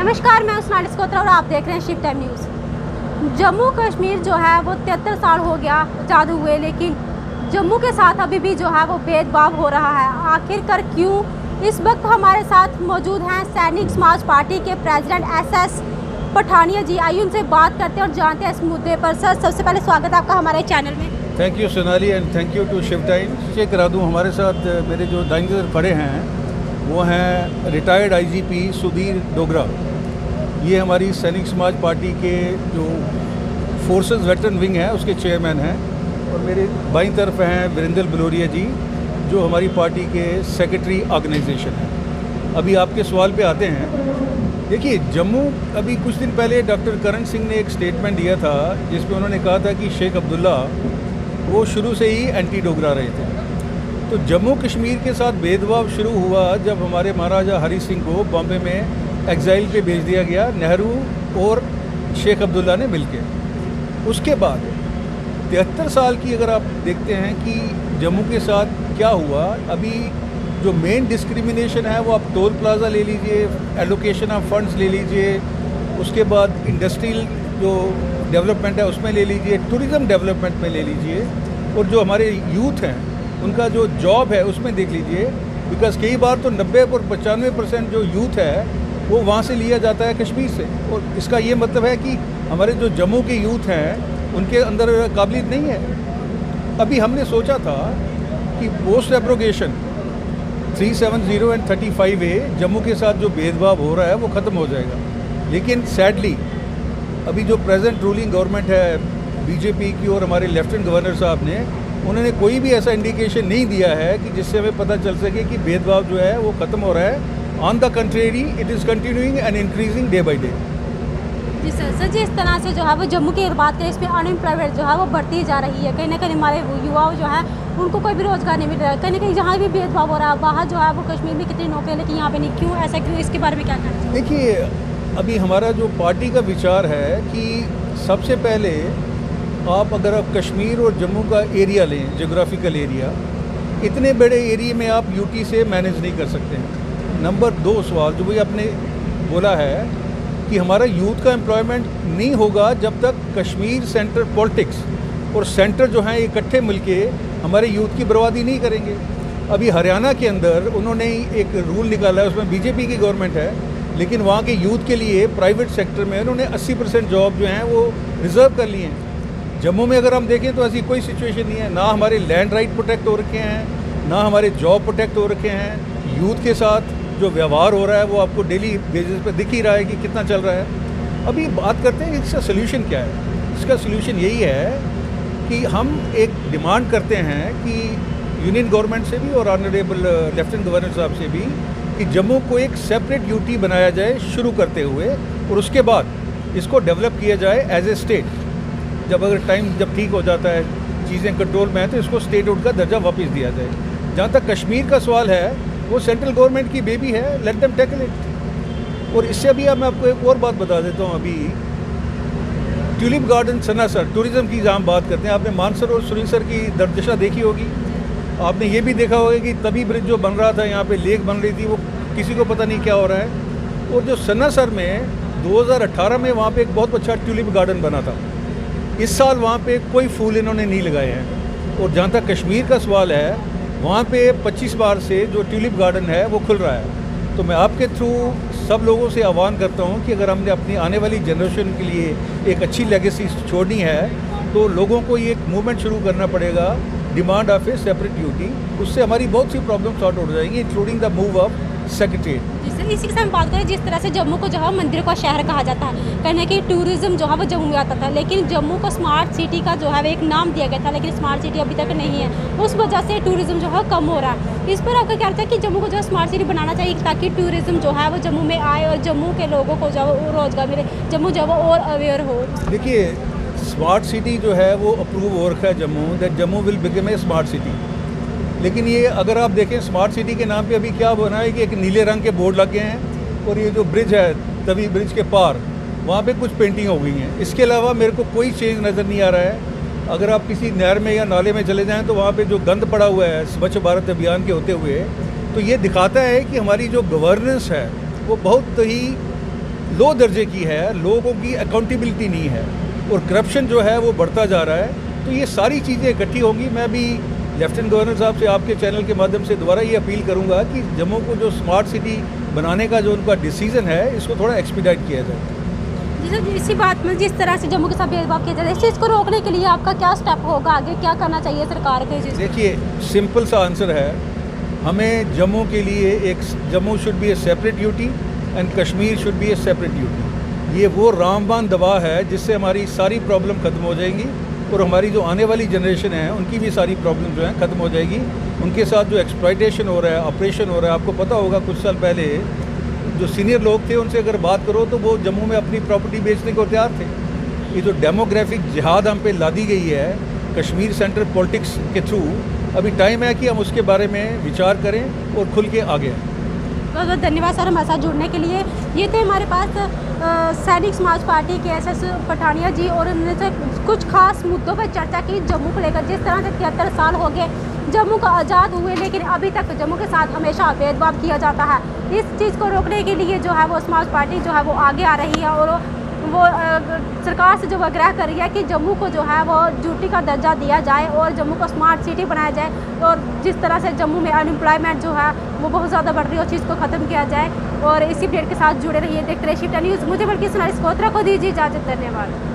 नमस्कार, मैं उस्मान डिस्कोत्रा और आप देख रहे हैं shift time news. Jammu Kashmir जो है वो 73 साल हो गया आज़ाद हुए, लेकिन जम्मू के साथ अभी भी जो है वो भेदभाव हो रहा है। आखिरकार क्यों? इस वक्त हमारे साथ मौजूद हैं सैनिक समाज पार्टी के प्रेसिडेंट SS पठानिया जी। आइए उनसे बात करते हैं और जानते हैं इस मुद्दे पर। सर, सबसे पहले स्वागत है आपका हमारे चैनल में। Thank you Sonali and thank you to shift time. Check करा दूँ, हमारे साथ मेरे जो दाईं तरफ खड़े हैं वो हैं रिटायर्ड IGP सुधीर डोगरा। ये हमारी सैनिक समाज पार्टी के जो फोर्सेस वेटरन विंग है उसके चेयरमैन हैं। और मेरे बाईं तरफ हैं वीरेंद्र बलोरिया जी, जो हमारी पार्टी के सेक्रेटरी ऑर्गेनाइजेशन हैं। अभी आपके सवाल पे आते हैं। देखिए, जम्मू अभी कुछ दिन पहले डॉक्टर करण सिंह ने एक स्टेटमेंट दिया था जिसमें उन्होंने कहा था कि शेख अब्दुल्ला वो शुरू से ही एंटी डोगरा रहे थे। तो जम्मू कश्मीर के साथ भेदभाव शुरू हुआ जब हमारे महाराजा हरी सिंह को बॉम्बे में एग्ज़ाइल पे भेज दिया गया, नेहरू और शेख अब्दुल्ला ने मिलकर। उसके बाद 73 साल की अगर आप देखते हैं कि जम्मू के साथ क्या हुआ, अभी जो मेन डिस्क्रिमिनेशन है वो आप टोल प्लाजा ले लीजिए, एलोकेशन ऑफ फंड्स ले लीजिए, उसके बाद इंडस्ट्रियल जो डेवलपमेंट है उसमें ले लीजिए, टूरिज़्म डेवलपमेंट में ले लीजिए, और जो हमारे यूथ हैं उनका जो जॉब है उसमें देख लीजिए। बिकॉज कई बार तो 90 और 95% जो यूथ है वो वहाँ से लिया जाता है कश्मीर से। और इसका ये मतलब है कि हमारे जो जम्मू के यूथ हैं उनके अंदर काबिलियत नहीं है। अभी हमने सोचा था कि post abrogation 370 and 35A Jammu के साथ जो भेदभाव हो रहा है वो ख़त्म हो जाएगा, लेकिन सैडली अभी जो प्रेजेंट रूलिंग गवर्नमेंट है BJP की और हमारे लेफ्टिनेंट गवर्नर साहब ने, उन्होंने कोई भी ऐसा इंडिकेशन नहीं दिया है कि जिससे हमें पता चल सके कि भेदभाव जो है वो ख़त्म हो रहा है। On the contrary, it is continuing and increasing day by day. जी सर, जिस तरह से जो है वो जम्मू की बात करें, इसमें अनएम्प्लॉयमेंट जो है वो बढ़ती जा रही है। कहीं ना कहीं हमारे युवाओं जो है उनको कोई भी रोज़गार नहीं मिल रहा है। कहीं ना कहीं जहाँ भी भेदभाव हो रहा है, बाहर जो है वो कश्मीर में कितनी नौकरियाँ, लेकिन यहाँ पे नहीं। क्यों ऐसा, क्यों? इसके बारे में क्या कहना चाहिए? देखिए, अभी हमारा जो पार्टी का विचार है कि सबसे पहले अगर आप कश्मीर और जम्मू का एरिया लें, जोग्राफिकल एरिया, इतने बड़े एरिया में आप UT से मैनेज नहीं कर सकते हैं। नंबर 2 सवाल जो भाई आपने बोला है कि हमारा यूथ का एम्प्लॉयमेंट नहीं होगा जब तक कश्मीर सेंटर पॉलिटिक्स और सेंटर जो हैं इकट्ठे मिलके हमारे यूथ की बर्बादी नहीं करेंगे। अभी हरियाणा के अंदर उन्होंने एक रूल निकाला है, उसमें BJP की गवर्नमेंट है, लेकिन वहाँ के यूथ के लिए प्राइवेट सेक्टर में उन्होंने 80% जॉब जो हैं वो रिज़र्व कर लिए हैं। जम्मू में अगर हम देखें तो ऐसी कोई सिचुएशन नहीं है। ना हमारे लैंड राइट प्रोटेक्ट हो रखे हैं, ना हमारे जॉब प्रोटेक्ट हो रखे हैं। यूथ के साथ जो व्यवहार हो रहा है वो आपको डेली बेसिस पे दिख ही रहा है कि कितना चल रहा है। अभी बात करते हैं इसका सोल्यूशन क्या है। इसका सोल्यूशन यही है कि हम एक डिमांड करते हैं कि यूनियन गवर्नमेंट से भी और ऑनरेबल लेफ्टिनेंट गवर्नर साहब से भी कि जम्मू को एक सेपरेट UT बनाया जाए शुरू करते हुए, और उसके बाद इसको डेवलप किया जाए एज ए स्टेट। जब ठीक हो जाता है, चीज़ें कंट्रोल में है, तो इसको स्टेटहुड का दर्जा वापस दिया जाए। जहाँ तक कश्मीर का सवाल है, वो सेंट्रल गवर्नमेंट की बेबी है, लेट देम टैकल इट। और इससे अभी मैं आपको एक और बात बता देता हूँ। अभी ट्यूलिप गार्डन सन्नासर टूरिज़्म की जहाँ बात करते हैं, आपने मानसर और सुरीसर की दरदशा देखी होगी। आपने ये भी देखा होगा कि तभी ब्रिज जो बन रहा था, यहाँ पे लेक बन रही थी, वो किसी को पता नहीं क्या हो रहा है। और जो सन्नासर में 2018 में वहाँ पे एक बहुत अच्छा ट्यूलिप गार्डन बना था। इस साल वहाँ पे कोई फूल इन्होंने नहीं लगाए हैं। और जहाँ तक कश्मीर का सवाल है, वहाँ पे 25 बार से जो ट्यूलिप गार्डन है वो खुल रहा है। तो मैं आपके थ्रू सब लोगों से आह्वान करता हूँ कि अगर हमने अपनी आने वाली जनरेशन के लिए एक अच्छी लेगेसी छोड़नी है तो लोगों को ये एक मूवमेंट शुरू करना पड़ेगा, demand of A separate UT। उससे हमारी बहुत सी प्रॉब्लम सॉर्ट हो जाएंगी, including the move of secretariat. इसी के साथ हम बात करें, जिस तरह से जम्मू को जो है मंदिर का शहर कहा जाता है, कहने की टूरिज्म जो है वो जम्मू में आता था, लेकिन जम्मू को स्मार्ट सिटी का जो है वो एक नाम दिया गया था, लेकिन स्मार्ट सिटी अभी तक नहीं है। उस वजह से टूरिज्म जो है कम हो रहा है। इस पर आपका क्या लगता है कि जम्मू को जो है स्मार्ट सिटी बनाना चाहिए ताकि टूरिज्म जो है वो जम्मू में आए और जम्मू के लोगों को जो है रोजगार मिले, जम्मू जो है वो और अवेयर हो? देखिए, स्मार्ट सिटी जो है वो अप्रूव हो रखा है Jammu, that Jammu will become a smart city. लेकिन ये अगर आप देखें स्मार्ट सिटी के नाम पे अभी क्या बना है कि एक नीले रंग के बोर्ड लगे हैं, और ये जो ब्रिज है तवी ब्रिज के पार वहाँ पे कुछ पेंटिंग हो गई हैं। इसके अलावा मेरे को कोई चेंज नज़र नहीं आ रहा है। अगर आप किसी नहर में या नाले में चले जाएं तो वहाँ पे जो गंद पड़ा हुआ है स्वच्छ भारत अभियान के होते हुए, तो ये दिखाता है कि हमारी जो गवर्नेंस है वो बहुत ही लो दर्जे की है, लोगों की अकाउंटेबिलिटी नहीं है और करप्शन जो है वो बढ़ता जा रहा है। तो ये सारी चीज़ें इकट्ठी होंगी। मैं भी लेफ्टिनेंट गवर्नर साहब से आपके चैनल के माध्यम से दोबारा ये अपील करूंगा कि जम्मू को जो स्मार्ट सिटी बनाने का जो उनका डिसीजन है इसको थोड़ा एक्सपीडाइट किया जाए। जी सर, इसी बात में जिस तरह से जम्मू के साथ भेदभाव किया जाता है, इस चीज़ को रोकने के लिए आपका क्या स्टेप होगा, आगे क्या करना चाहिए सरकार को? इस देखिए, सिंपल सा आंसर है, हमें जम्मू के लिए एक Jammu should be A separate UT and Kashmir should be A separate UT. ये वो रामबान दवा है जिससे हमारी सारी प्रॉब्लम ख़त्म हो जाएंगी और हमारी जो आने वाली जनरेशन है उनकी भी सारी प्रॉब्लम जो है ख़त्म हो जाएगी। उनके साथ जो एक्सप्लॉयटेशन हो रहा है, ऑपरेशन हो रहा है, आपको पता होगा कुछ साल पहले जो सीनियर लोग थे उनसे अगर बात करो तो वो जम्मू में अपनी प्रॉपर्टी बेचने को तैयार थे। ये जो डेमोग्राफिक जिहाद हम पे लादी गई है कश्मीर सेंटर पॉलिटिक्स के थ्रू, अभी टाइम है कि हम उसके बारे में विचार करें और खुल के आगे आएँ। बहुत बहुत धन्यवाद सर हमारे साथ जुड़ने के लिए। ये थे हमारे पास सैनिक समाज पार्टी के एसएस पठानिया जी, और उन्होंने कुछ खास मुद्दों पर चर्चा की जम्मू को लेकर। जिस तरह से 73 साल हो गए जम्मू का आज़ाद हुए, लेकिन अभी तक जम्मू के साथ हमेशा भेदभाव किया जाता है। इस चीज़ को रोकने के लिए जो है वो समाज पार्टी जो है वो आगे आ रही है और वो सरकार से जो आग्रह कर रही है कि जम्मू को जो है वो यूटी का दर्जा दिया जाए और जम्मू को स्मार्ट सिटी बनाया जाए। और जिस तरह से जम्मू में अनएम्प्लॉयमेंट जो है वो बहुत ज़्यादा बढ़ रही है, उस चीज़ को ख़त्म किया जाए। और इसी अपडेट के साथ जुड़े रहिए, देखते रहिए शिफ्ट न्यूज़। मुझे बल्कि सुनाई स्कोत्रा को दीजिए इजाज़त। धन्यवाद।